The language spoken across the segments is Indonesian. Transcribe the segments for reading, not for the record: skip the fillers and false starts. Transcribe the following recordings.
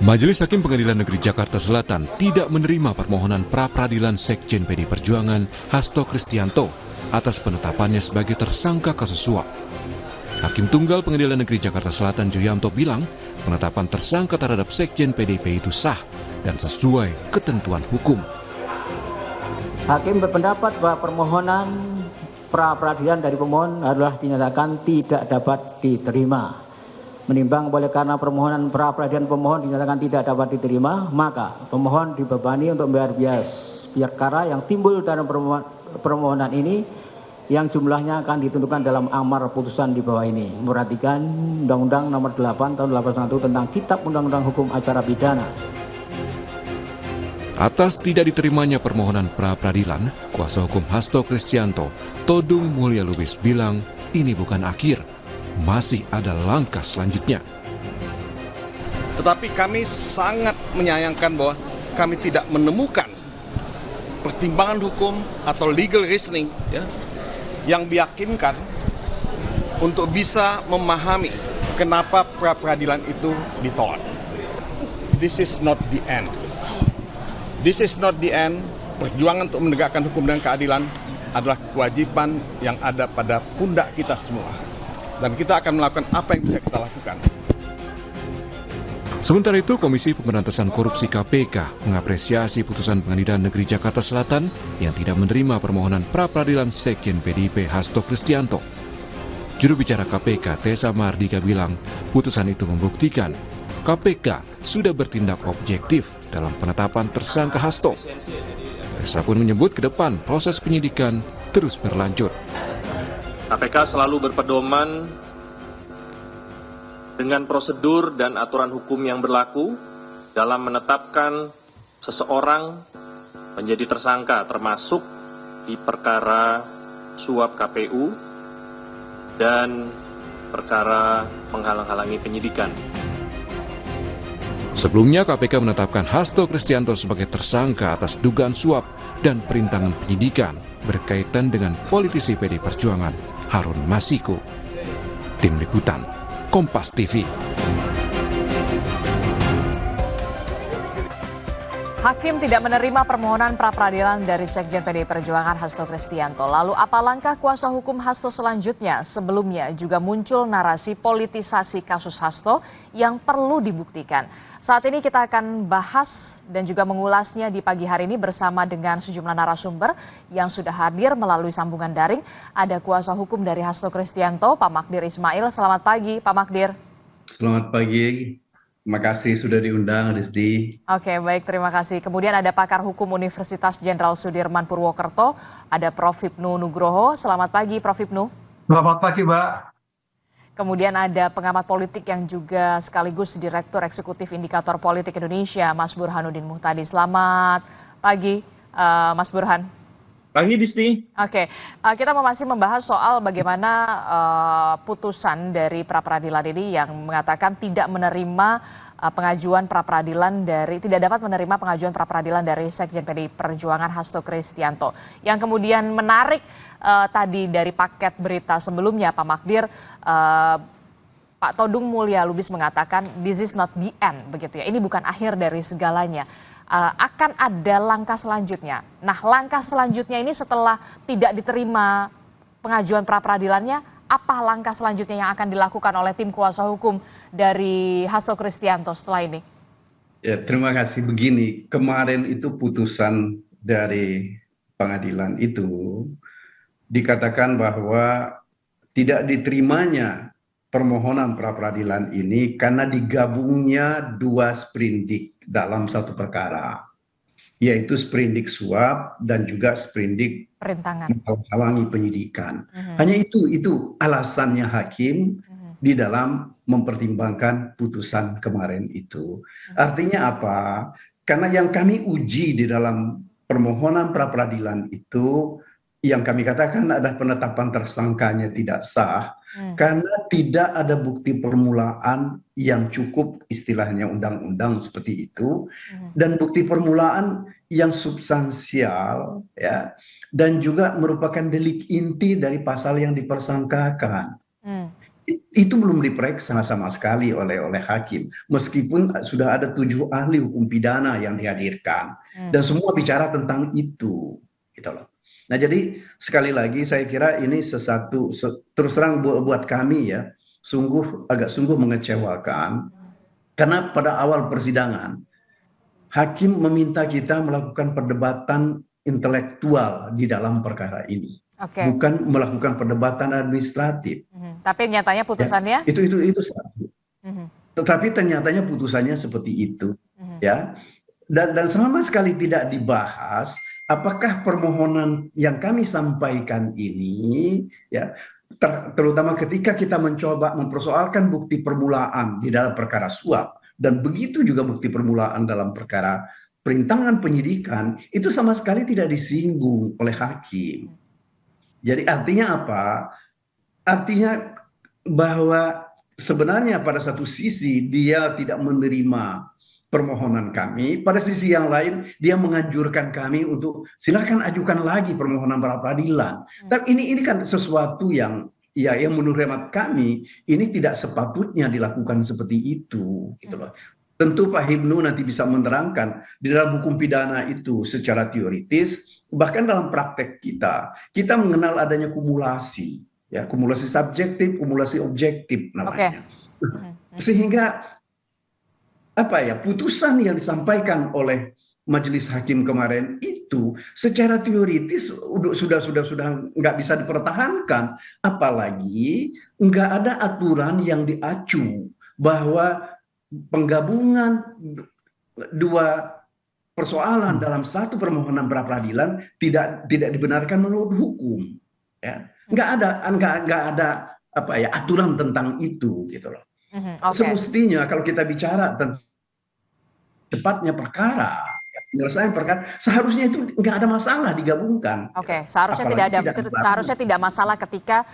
Majelis Hakim Pengadilan Negeri Jakarta Selatan tidak menerima permohonan pra-peradilan Sekjen PD Perjuangan Hasto Kristianto atas penetapannya sebagai tersangka kasus suap. Hakim Tunggal Pengadilan Negeri Jakarta Selatan Julianto bilang penetapan tersangka terhadap Sekjen PDIP itu sah dan sesuai ketentuan hukum. Hakim berpendapat bahwa permohonan pra-peradilan dari pemohon adalah dinyatakan tidak dapat diterima. Menimbang boleh karena permohonan pra-peradilan pemohon dinyatakan tidak dapat diterima, maka pemohon dibebani untuk membayar biaya perkara yang timbul dalam permohonan ini yang jumlahnya akan ditentukan dalam amar putusan di bawah ini. Memperhatikan Undang-Undang Nomor 8 Tahun 1981 tentang Kitab Undang-Undang Hukum Acara Pidana. Atas tidak diterimanya permohonan pra-peradilan, kuasa hukum Hasto Kristianto, Todung Mulya Lubis bilang ini bukan akhir, masih ada langkah selanjutnya. Tetapi kami sangat menyayangkan bahwa kami tidak menemukan pertimbangan hukum atau legal reasoning yang meyakinkan untuk bisa memahami kenapa pra-peradilan itu ditolak. This is not the end. This is not the end. Perjuangan untuk menegakkan hukum dan keadilan adalah kewajiban yang ada pada pundak kita semua. Dan kita akan melakukan apa yang bisa kita lakukan. Sementara itu, Komisi Pemberantasan Korupsi KPK mengapresiasi putusan Pengadilan Negeri Jakarta Selatan yang tidak menerima permohonan pra-peradilan Sekjen PDIP Hasto Kristianto. Juru bicara KPK, Tessa Mardika bilang, putusan itu membuktikan KPK sudah bertindak objektif dalam penetapan tersangka Hasto. Tessa pun menyebut ke depan proses penyidikan terus berlanjut. KPK selalu berpedoman dengan prosedur dan aturan hukum yang berlaku dalam menetapkan seseorang menjadi tersangka, termasuk di perkara suap KPU dan perkara menghalang-halangi penyidikan. Sebelumnya, KPK menetapkan Hasto Kristianto sebagai tersangka atas dugaan suap dan perintangan penyidikan berkaitan dengan politisi PD Perjuangan Harun Masiku. Tim Liputan, Kompas TV. Hakim tidak menerima permohonan pra-peradilan dari Sekjen PDI Perjuangan Hasto Kristianto. Lalu apa langkah kuasa hukum Hasto selanjutnya? Sebelumnya juga muncul narasi politisasi kasus Hasto yang perlu dibuktikan. Saat ini kita akan bahas dan juga mengulasnya di pagi hari ini bersama dengan sejumlah narasumber yang sudah hadir melalui sambungan daring. Ada kuasa hukum dari Hasto Kristianto, Pak Magdir Ismail. Selamat pagi, Pak Magdir. Selamat pagi. Terima kasih sudah diundang, Rizdi. Oke, baik, terima kasih. Kemudian ada pakar hukum Universitas Jenderal Sudirman Purwokerto, ada Prof. Hipnu Nugroho. Selamat pagi, Prof. Hipnu. Selamat pagi, Mbak. Kemudian ada pengamat politik yang juga sekaligus Direktur Eksekutif Indikator Politik Indonesia, Mas Burhanuddin Muhtadi. Selamat pagi, Mas Burhan. Pagi, Disti. Oke, kita masih membahas soal bagaimana putusan dari pra-peradilan ini yang mengatakan tidak menerima pengajuan pra-peradilan tidak dapat menerima pengajuan pra-peradilan dari Sekjen PDI Perjuangan Hasto Kristianto. Yang kemudian menarik tadi dari paket berita sebelumnya, Pak Magdir, Pak Todung Mulya Lubis mengatakan this is not the end, begitu ya. Ini bukan akhir dari segalanya. Akan ada langkah selanjutnya. Nah, langkah selanjutnya ini setelah tidak diterima pengajuan pra-peradilannya, apa langkah selanjutnya yang akan dilakukan oleh tim kuasa hukum dari Hasto Kristianto setelah ini? Ya, terima kasih. Begini, kemarin itu putusan dari pengadilan itu dikatakan bahwa tidak diterimanya permohonan pra-peradilan ini karena digabungnya dua sprindik dalam satu perkara, yaitu sprindik suap dan juga sprindik perintangan menghalangi penyidikan. Hanya itu alasannya hakim di dalam mempertimbangkan putusan kemarin itu. Artinya apa? Karena yang kami uji di dalam permohonan pra-peradilan itu, yang kami katakan adalah penetapan tersangkanya tidak sah karena tidak ada bukti permulaan yang cukup, istilahnya undang-undang seperti itu, dan bukti permulaan yang substansial, ya, dan juga merupakan delik inti dari pasal yang dipersangkakan. itu belum diperiksa sama sekali oleh hakim, meskipun sudah ada 7 ahli hukum pidana yang dihadirkan dan semua bicara tentang itu, gitu loh. Nah, jadi sekali lagi saya kira ini terus terang buat kami ya, agak sungguh mengecewakan, karena pada awal persidangan hakim meminta kita melakukan perdebatan intelektual di dalam perkara ini. Bukan melakukan perdebatan administratif. Tapi nyatanya putusannya? Ya, itu satu. Tetapi ternyatanya putusannya seperti itu, ya. Dan sama sekali tidak dibahas apakah permohonan yang kami sampaikan ini, ya, terutama ketika kita mencoba mempersoalkan bukti permulaan di dalam perkara suap dan begitu juga bukti permulaan dalam perkara perintangan penyidikan, itu sama sekali tidak disinggung oleh hakim. Jadi artinya apa? Artinya bahwa sebenarnya pada satu sisi dia tidak menerima permohonan kami, pada sisi yang lain dia menganjurkan kami untuk silakan ajukan lagi permohonan pra peradilan. Tapi ini kan sesuatu yang menurut hemat kami ini tidak sepatutnya dilakukan seperti itu, gitu loh. Tentu Pak Hibnu nanti bisa menerangkan di dalam hukum pidana itu secara teoritis, bahkan dalam praktek kita mengenal adanya kumulasi, ya, kumulasi subjektif, kumulasi objektif namanya. Sehingga putusan yang disampaikan oleh majelis hakim kemarin itu secara teoritis sudah nggak bisa dipertahankan, apalagi nggak ada aturan yang diacu bahwa penggabungan dua persoalan dalam satu permohonan pra peradilan tidak dibenarkan menurut hukum, ya. Nggak ada aturan tentang itu, gitu loh. Semestinya kalau kita bicara tentang cepatnya perkara, penyelesaian perkara, seharusnya itu nggak ada masalah digabungkan. Seharusnya tidak masalah ketika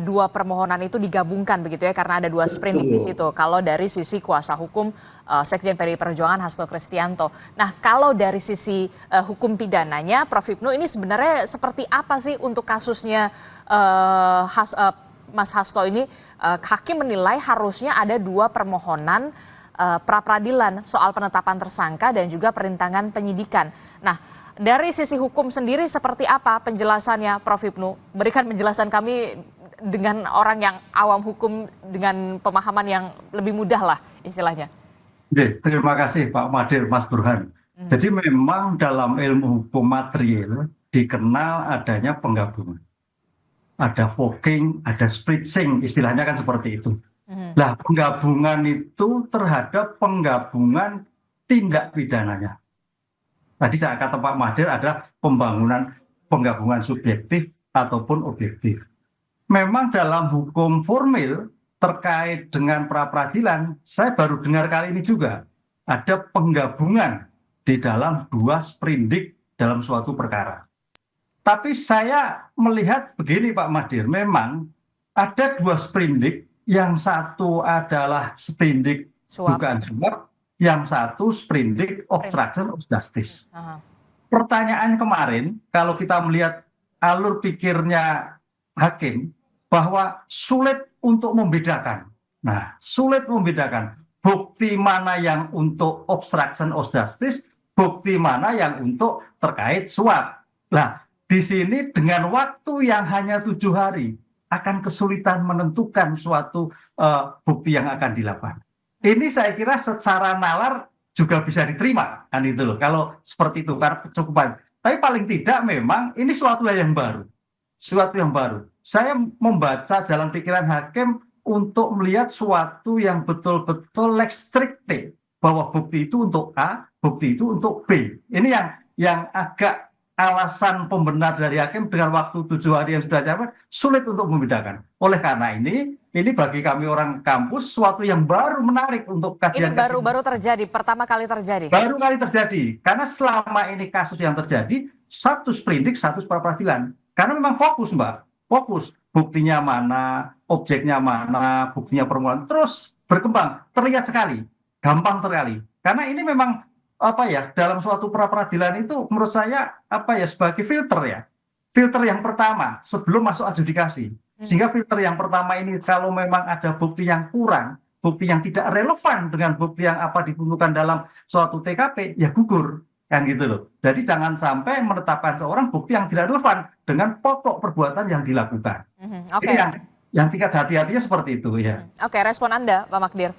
dua permohonan itu digabungkan begitu ya, karena ada 2 sprindik di situ. Kalau dari sisi kuasa hukum Sekjen PDI Perjuangan Hasto Kristianto. Nah, kalau dari sisi hukum pidananya, Prof. Hipnu, ini sebenarnya seperti apa sih untuk kasusnya Mas Hasto ini? Hakim menilai harusnya ada 2 permohonan pra peradilan soal penetapan tersangka dan juga perintangan penyidikan. Nah, dari sisi hukum sendiri seperti apa penjelasannya, Prof. Hipnu? Berikan penjelasan kami dengan orang yang awam hukum dengan pemahaman yang lebih mudah lah istilahnya. Terima kasih Pak Madir, Mas Burhan. Jadi memang dalam ilmu hukum material dikenal adanya penggabungan. Ada voking, ada spritzing, istilahnya kan seperti itu. Nah, penggabungan itu terhadap penggabungan tindak pidananya. Tadi saya kata Pak Madir adalah penggabungan subjektif ataupun objektif. Memang dalam hukum formil terkait dengan pra peradilan, saya baru dengar kali ini juga ada penggabungan di dalam 2 sprindik dalam suatu perkara. Tapi saya melihat begini Pak Madir, memang ada 2 sprindik. Yang satu adalah sprindik dugaan suap, yang satu sprindik obstruction of justice. Pertanyaan kemarin, kalau kita melihat alur pikirnya hakim, bahwa sulit untuk membedakan. Nah, sulit membedakan bukti mana yang untuk obstruction of justice, bukti mana yang untuk terkait suap. Nah, di sini dengan waktu yang hanya 7 hari, akan kesulitan menentukan suatu bukti yang akan dilakukan. Ini saya kira secara nalar juga bisa diterima, kan itu loh. Kalau seperti itu karena kecukupan. Tapi paling tidak memang ini suatu yang baru. Suatu yang baru. Saya membaca jalan pikiran hakim untuk melihat suatu yang betul-betul lex stricte, bahwa bukti itu untuk A, bukti itu untuk B. Ini yang agak alasan pembenar dari hakim dengan waktu 7 hari yang sudah capai sulit untuk membedakan. Oleh karena ini bagi kami orang kampus suatu yang baru menarik untuk kajian. Ini baru terjadi, pertama kali terjadi. Baru kali terjadi, karena selama ini kasus yang terjadi 1 sprindik, 1 pra peradilan. Karena memang fokus Mbak, fokus buktinya mana, objeknya mana, buktinya permulaan terus berkembang, terlihat sekali, gampang sekali. Karena ini memang dalam suatu pra peradilan itu menurut saya sebagai filter ya. Filter yang pertama sebelum masuk adjudikasi. Sehingga filter yang pertama ini kalau memang ada bukti yang kurang, bukti yang tidak relevan dengan bukti yang apa ditentukan dalam suatu TKP, ya gugur. Kan gitu loh. Jadi jangan sampai menetapkan seorang bukti yang tidak relevan dengan pokok perbuatan yang dilakukan. Oke. Jadi yang tingkat hati-hatinya seperti itu ya. Oke, respon Anda, Pak Magdir.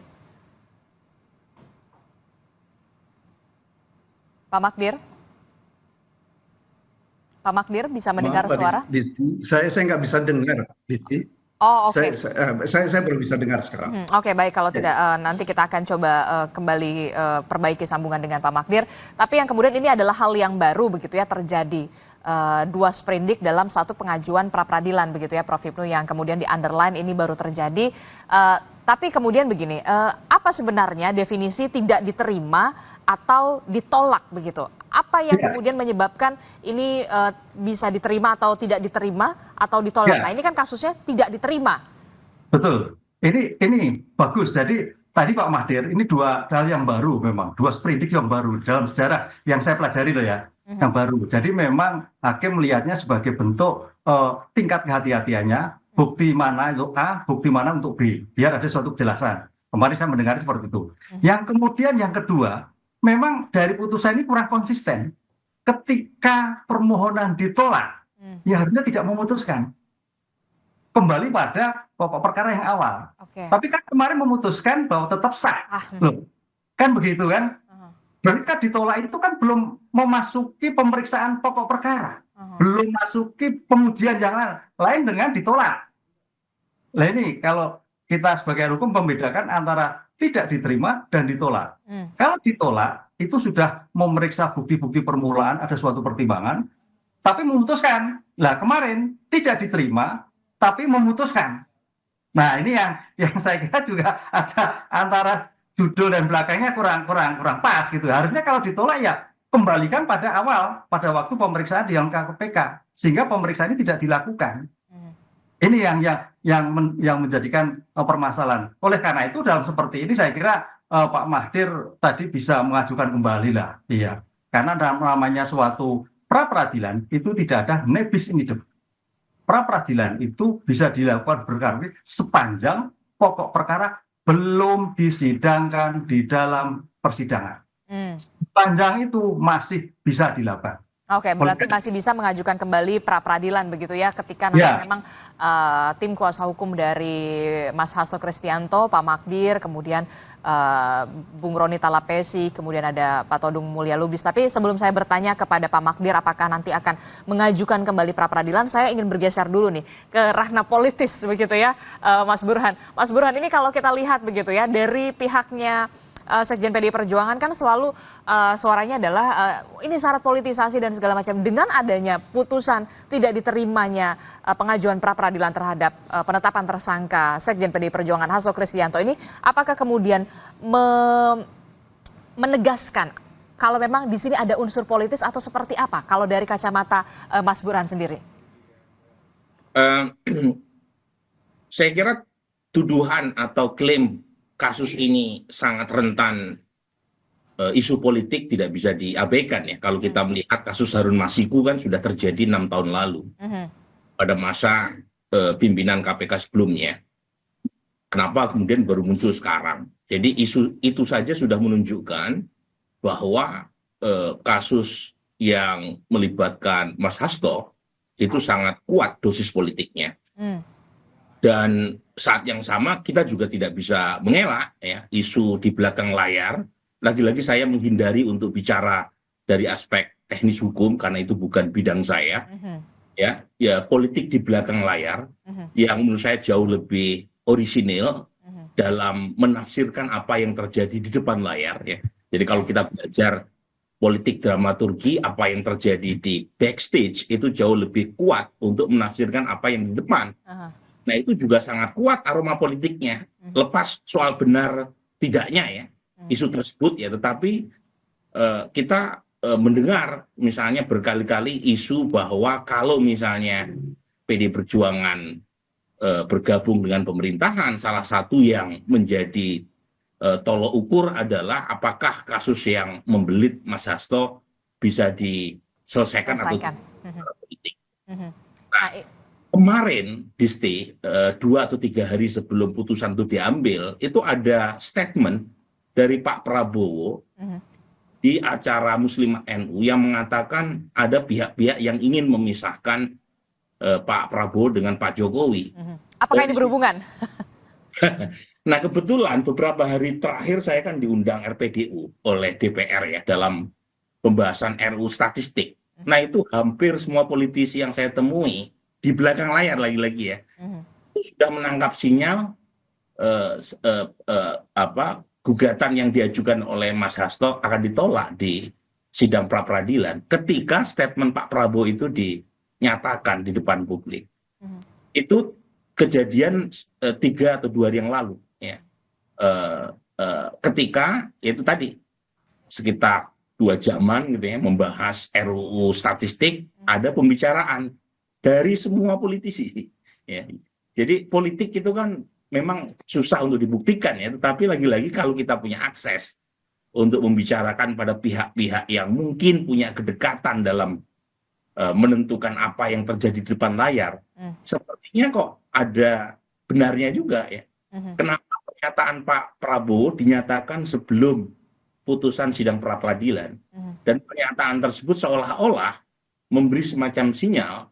Pak Magdir? Pak Magdir bisa mendengar Maaf, suara? Saya nggak bisa dengar, Diti. Oh, oke. Saya baru bisa dengar sekarang. Oke, baik. Kalau tidak, nanti kita akan coba kembali perbaiki sambungan dengan Pak Magdir. Tapi yang kemudian ini adalah hal yang baru begitu ya terjadi. Dua sprindik dalam satu pengajuan pra-peradilan begitu ya Prof. Hipnu, yang kemudian di underline ini baru terjadi. Tapi kemudian begini, apa sebenarnya definisi tidak diterima atau ditolak begitu? Apa yang kemudian menyebabkan ini bisa diterima atau tidak diterima atau ditolak? Nah, ini kan kasusnya tidak diterima. Betul. Ini bagus. Jadi tadi Pak Magdir, ini dua hal yang baru memang, dua sprindik yang baru dalam sejarah yang saya pelajari loh ya, yang baru. Jadi memang hakim melihatnya sebagai bentuk tingkat kehati-hatiannya, bukti mana untuk A, bukti mana untuk B, biar ada suatu kejelasan. Kemarin saya mendengar seperti itu. Yang kemudian yang kedua, memang dari putusan ini kurang konsisten. Ketika permohonan ditolak, ya harusnya tidak memutuskan. Kembali pada pokok perkara yang awal. Tapi kan kemarin memutuskan bahwa tetap sah. Loh, kan begitu kan? Berarti kan ditolak itu kan belum memasuki pemeriksaan pokok perkara. Belum masuki pengujian yang lain dengan ditolak. Nah ini kalau kita sebagai hukum membedakan antara tidak diterima dan ditolak. Kalau ditolak, itu sudah memeriksa bukti-bukti permulaan, ada suatu pertimbangan, tapi memutuskan. Nah kemarin tidak diterima, tapi memutuskan. Nah ini yang saya kira juga ada antara judul dan belakangnya kurang pas gitu. Harusnya kalau ditolak ya kembalikan pada awal, pada waktu pemeriksaan di KPK, sehingga pemeriksaan ini tidak dilakukan. Ini yang menjadikan permasalahan. Oleh karena itu dalam seperti ini saya kira Pak Magdir tadi bisa mengajukan kembali lah, iya. Karena namanya suatu pra-peradilan itu tidak ada nebis in idem. Pra-peradilan itu bisa dilakukan berkali sepanjang pokok perkara belum disidangkan di dalam persidangan. Sepanjang itu masih bisa dilakukan. Oke, berarti masih bisa mengajukan kembali pra-peradilan begitu ya, ketika nanti memang tim kuasa hukum dari Mas Hasto Kristianto, Pak Magdir, kemudian Bung Roni Talapesi, kemudian ada Pak Todung Mulya Lubis. Tapi sebelum saya bertanya kepada Pak Magdir apakah nanti akan mengajukan kembali pra-peradilan, saya ingin bergeser dulu nih ke ranah politis begitu ya, Mas Burhan. Mas Burhan, ini kalau kita lihat begitu ya, dari pihaknya Sekjen PDI Perjuangan kan selalu suaranya adalah ini syarat politisasi dan segala macam. Dengan adanya putusan tidak diterimanya pengajuan pra-peradilan terhadap penetapan tersangka Sekjen PDI Perjuangan Hasto Kristianto ini, apakah kemudian menegaskan kalau memang di sini ada unsur politis atau seperti apa kalau dari kacamata Mas Burhan sendiri? Saya kira tuduhan atau klaim kasus ini sangat rentan isu politik tidak bisa diabaikan ya. Kalau kita melihat kasus Harun Masiku kan sudah terjadi 6 tahun lalu pada masa pimpinan KPK sebelumnya. Kenapa kemudian baru muncul sekarang? Jadi isu itu saja sudah menunjukkan bahwa kasus yang melibatkan Mas Hasto itu sangat kuat dosis politiknya. Dan saat yang sama kita juga tidak bisa mengelak ya isu di belakang layar. Lagi-lagi saya menghindari untuk bicara dari aspek teknis hukum karena itu bukan bidang saya. Ya politik di belakang layar yang menurut saya jauh lebih orisinil dalam menafsirkan apa yang terjadi di depan layar ya. Jadi kalau kita belajar politik dramaturgi, apa yang terjadi di backstage itu jauh lebih kuat untuk menafsirkan apa yang di depan. Nah itu juga sangat kuat aroma politiknya. Lepas soal benar tidaknya ya isu tersebut ya, tetapi kita mendengar misalnya berkali-kali isu bahwa kalau misalnya PDI Perjuangan bergabung dengan pemerintahan, salah satu yang menjadi tolok ukur adalah apakah kasus yang membelit Mas Hasto bisa diselesaikan atau politik. Nah, kemarin, Disti, 2 atau 3 hari sebelum putusan itu diambil, itu ada statement dari Pak Prabowo di acara Muslimat NU yang mengatakan ada pihak-pihak yang ingin memisahkan Pak Prabowo dengan Pak Jokowi. Apakah ini berhubungan? Nah, kebetulan beberapa hari terakhir saya kan diundang RPDU oleh DPR ya dalam pembahasan RUU statistik. Nah, itu hampir semua politisi yang saya temui di belakang layar lagi-lagi ya, itu sudah menangkap sinyal gugatan yang diajukan oleh Mas Hasto akan ditolak di sidang pra-peradilan ketika statement Pak Prabowo itu dinyatakan di depan publik. Itu kejadian 3 atau 2 hari yang lalu ya. Ketika itu tadi sekitar 2 jaman gitu ya membahas RUU statistik, ada pembicaraan dari semua politisi ya. Jadi politik itu kan memang susah untuk dibuktikan ya, tetapi lagi-lagi kalau kita punya akses untuk membicarakan pada pihak-pihak yang mungkin punya kedekatan dalam menentukan apa yang terjadi di depan layar, sepertinya kok ada benarnya juga ya. Kenapa pernyataan Pak Prabowo dinyatakan sebelum putusan sidang pra-peradilan, dan pernyataan tersebut seolah-olah memberi semacam sinyal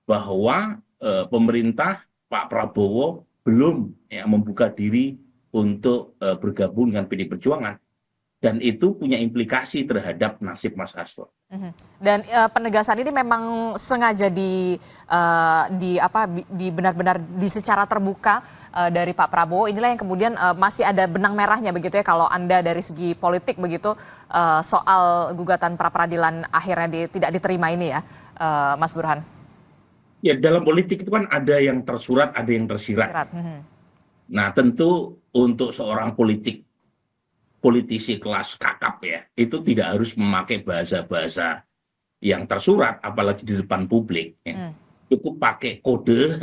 bahwa pemerintah Pak Prabowo belum ya, membuka diri untuk bergabung dengan PD Perjuangan, dan itu punya implikasi terhadap nasib Mas Hasto. Dan penegasan ini memang sengaja benar-benar secara terbuka dari Pak Prabowo. Inilah yang kemudian masih ada benang merahnya begitu ya kalau Anda dari segi politik begitu soal gugatan pra-peradilan akhirnya tidak diterima ini ya, Mas Burhan. Ya, dalam politik itu kan ada yang tersurat, ada yang tersirat. Nah, tentu untuk seorang politisi kelas kakap ya, itu tidak harus memakai bahasa-bahasa yang tersurat, apalagi di depan publik. Ya. Cukup pakai kode.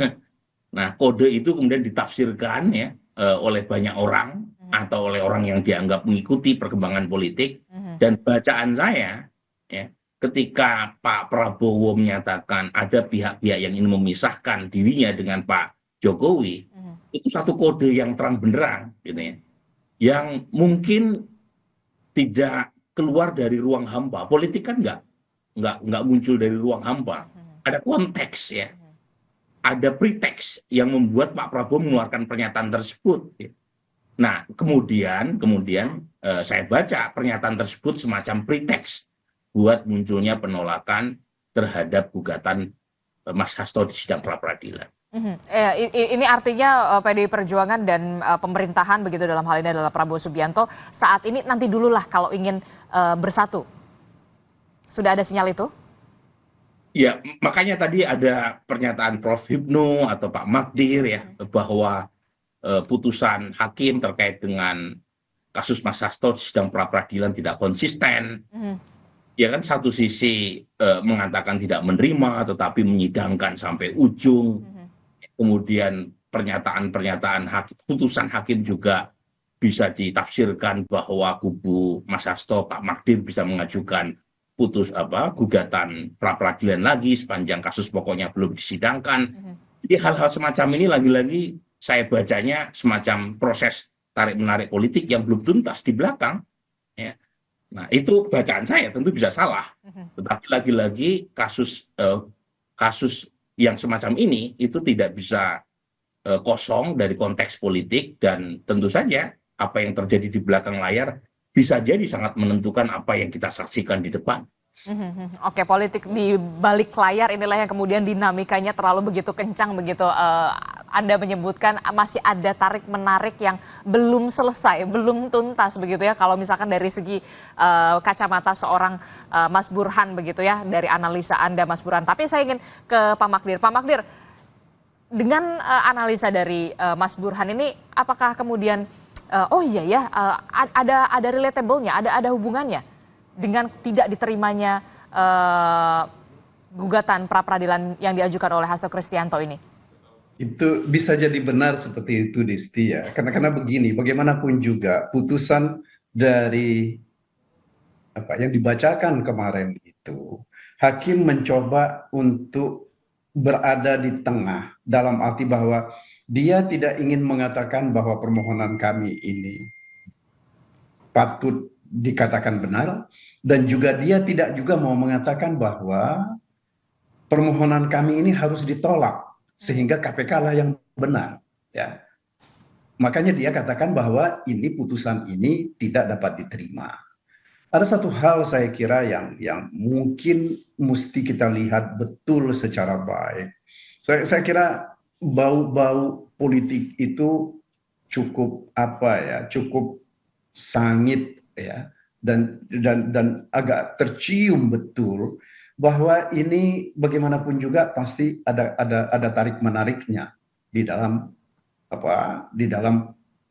Nah, kode itu kemudian ditafsirkan ya oleh banyak orang atau oleh orang yang dianggap mengikuti perkembangan politik. Dan bacaan saya ya, ketika Pak Prabowo menyatakan ada pihak-pihak yang ingin memisahkan dirinya dengan Pak Jokowi, itu satu kode yang terang benderang, gitu ya, yang mungkin tidak keluar dari ruang hampa. Politik kan nggak muncul dari ruang hampa. Ada konteks ya, ada preteks yang membuat Pak Prabowo mengeluarkan pernyataan tersebut. Nah, kemudian saya baca pernyataan tersebut semacam preteks buat munculnya penolakan terhadap gugatan Mas Hasto di sidang pra-peradilan. Ini artinya PDI Perjuangan dan pemerintahan begitu dalam hal ini adalah Prabowo Subianto saat ini nanti dululah kalau ingin bersatu. Sudah ada sinyal itu? Ya, makanya tadi ada pernyataan Prof. Hipnu atau Pak Magdir ya bahwa putusan hakim terkait dengan kasus Mas Hasto di sidang pra-peradilan tidak konsisten. Ya kan, satu sisi mengatakan tidak menerima tetapi menyidangkan sampai ujung. Kemudian pernyataan-pernyataan putusan hakim juga bisa ditafsirkan bahwa kubu Mas Hasto, Pak Magdir bisa mengajukan gugatan pra-peradilan lagi sepanjang kasus pokoknya belum disidangkan. Jadi hal-hal semacam ini lagi-lagi saya bacanya semacam proses tarik-menarik politik yang belum tuntas di belakang. Ya. Nah, itu bacaan saya, tentu bisa salah. Tetapi lagi-lagi kasus yang semacam ini itu tidak bisa kosong dari konteks politik, dan tentu saja apa yang terjadi di belakang layar bisa jadi sangat menentukan apa yang kita saksikan di depan. Oke, politik di balik layar inilah yang kemudian dinamikanya terlalu begitu kencang begitu. Anda menyebutkan masih ada tarik-menarik yang belum selesai, belum tuntas begitu ya. Kalau misalkan dari segi kacamata seorang Mas Burhan begitu ya, dari analisa Anda Mas Burhan. Tapi saya ingin ke Pak Magdir. Pak Magdir, dengan analisa dari Mas Burhan ini, apakah kemudian ada relatable-nya, ada hubungannya dengan tidak diterimanya gugatan pra-peradilan yang diajukan oleh Hasto Kristianto ini? Itu bisa jadi benar seperti itu, Disti ya. Karena begini, bagaimanapun juga putusan dari apa yang dibacakan kemarin itu, hakim mencoba untuk berada di tengah, dalam arti bahwa dia tidak ingin mengatakan bahwa permohonan kami ini patut dikatakan benar, dan juga dia tidak juga mau mengatakan bahwa permohonan kami ini harus ditolak sehingga KPK lah yang benar, ya. Makanya dia katakan bahwa ini putusan ini tidak dapat diterima. Ada satu hal saya kira yang mungkin mesti kita lihat betul secara baik. Saya kira bau-bau politik itu cukup cukup sangit, ya, dan agak tercium betul bahwa ini bagaimanapun juga pasti ada tarik menariknya di dalam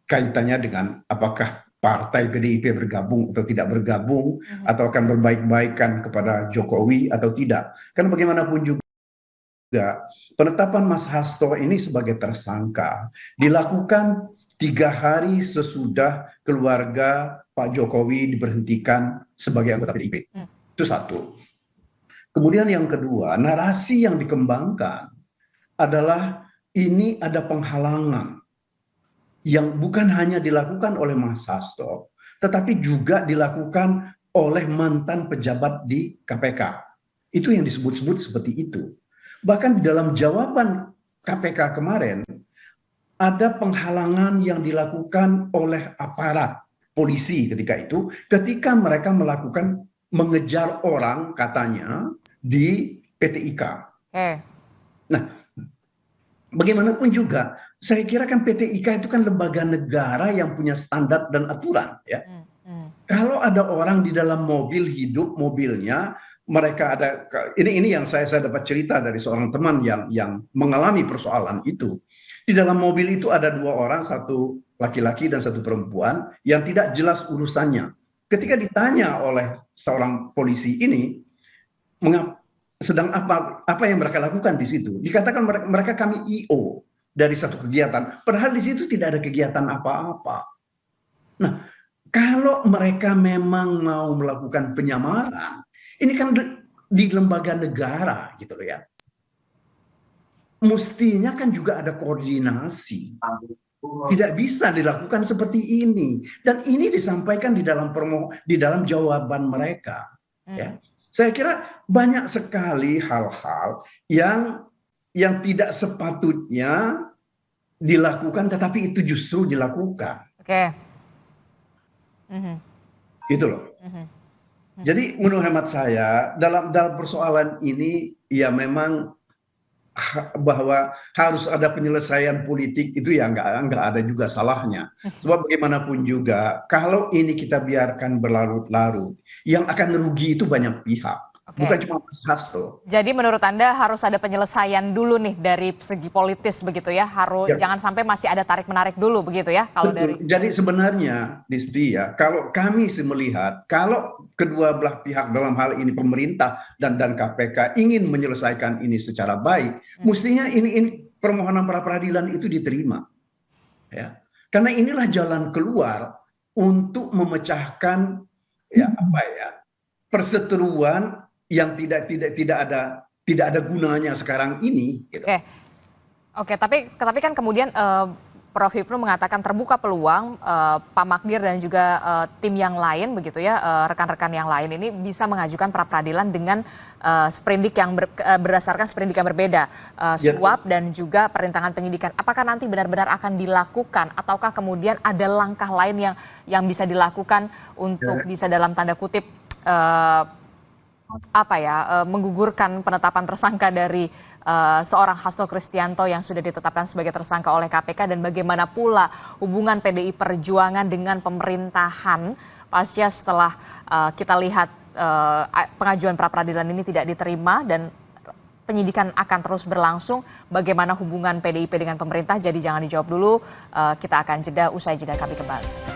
kaitannya dengan apakah partai PDIP bergabung atau tidak bergabung, atau akan berbaik-baikan kepada Jokowi atau tidak. Karena bagaimanapun juga penetapan Mas Hasto ini sebagai tersangka dilakukan 3 hari sesudah keluarga Pak Jokowi diberhentikan sebagai anggota PDIP. Itu satu. Kemudian yang kedua, narasi yang dikembangkan adalah ini ada penghalangan yang bukan hanya dilakukan oleh Mas Hasto, tetapi juga dilakukan oleh mantan pejabat di KPK. Itu yang disebut-sebut seperti itu. Bahkan di dalam jawaban KPK kemarin, ada penghalangan yang dilakukan oleh aparat polisi ketika mereka mengejar orang katanya di PT IKA. Nah, bagaimanapun juga, saya kira kan PT IKA itu kan lembaga negara yang punya standar dan aturan, ya. Kalau ada orang di dalam mobil hidup mobilnya, mereka ada ini yang saya dapat cerita dari seorang teman yang mengalami persoalan itu. Di dalam mobil itu ada 2 orang, satu laki-laki dan satu perempuan yang tidak jelas urusannya. Ketika ditanya oleh seorang polisi ini, sedang apa yang mereka lakukan di situ, dikatakan mereka kami IO dari satu kegiatan, padahal di situ tidak ada kegiatan apa-apa. Nah, kalau mereka memang mau melakukan penyamaran, ini kan di lembaga negara gitu loh, ya. Mestinya kan juga ada koordinasi. Tidak bisa dilakukan seperti ini, dan ini disampaikan di dalam jawaban mereka, ya. Saya kira banyak sekali hal-hal yang tidak sepatutnya dilakukan, tetapi itu justru dilakukan. Gitu loh. Jadi menurut hemat saya dalam persoalan ini ya memang bahwa harus ada penyelesaian politik itu ya nggak ada juga salahnya. Sebab bagaimanapun juga kalau ini kita biarkan berlarut-larut, yang akan rugi itu banyak pihak. Bukan cuma Mas Hasto. Jadi menurut Anda harus ada penyelesaian dulu nih dari segi politis begitu ya, jangan sampai masih ada tarik-menarik dulu begitu ya kalau dari. Jadi sebenarnya Disti ya, kalau kami melihat kalau kedua belah pihak dalam hal ini pemerintah dan KPK ingin menyelesaikan ini secara baik, mestinya ini permohonan pra peradilan itu diterima. Ya. Karena inilah jalan keluar untuk memecahkan perseteruan yang tidak ada gunanya sekarang ini. Gitu. Oke, tapi kan kemudian Prof. Hipnu mengatakan terbuka peluang Pak Magdir dan juga tim yang lain begitu ya, rekan-rekan yang lain ini bisa mengajukan pra peradilan dengan sprindik yang berdasarkan sprindik yang berbeda, suap dan juga perintangan penyidikan. Apakah nanti benar-benar akan dilakukan ataukah kemudian ada langkah lain yang bisa dilakukan untuk bisa dalam tanda kutip menggugurkan penetapan tersangka dari seorang Hasto Kristianto yang sudah ditetapkan sebagai tersangka oleh KPK, dan bagaimana pula hubungan PDI Perjuangan dengan pemerintahan pasca setelah kita lihat pengajuan pra peradilan ini tidak diterima dan penyidikan akan terus berlangsung. Bagaimana hubungan PDIP dengan pemerintah? Jadi jangan dijawab dulu, kita akan jeda, usai jeda kami kembali.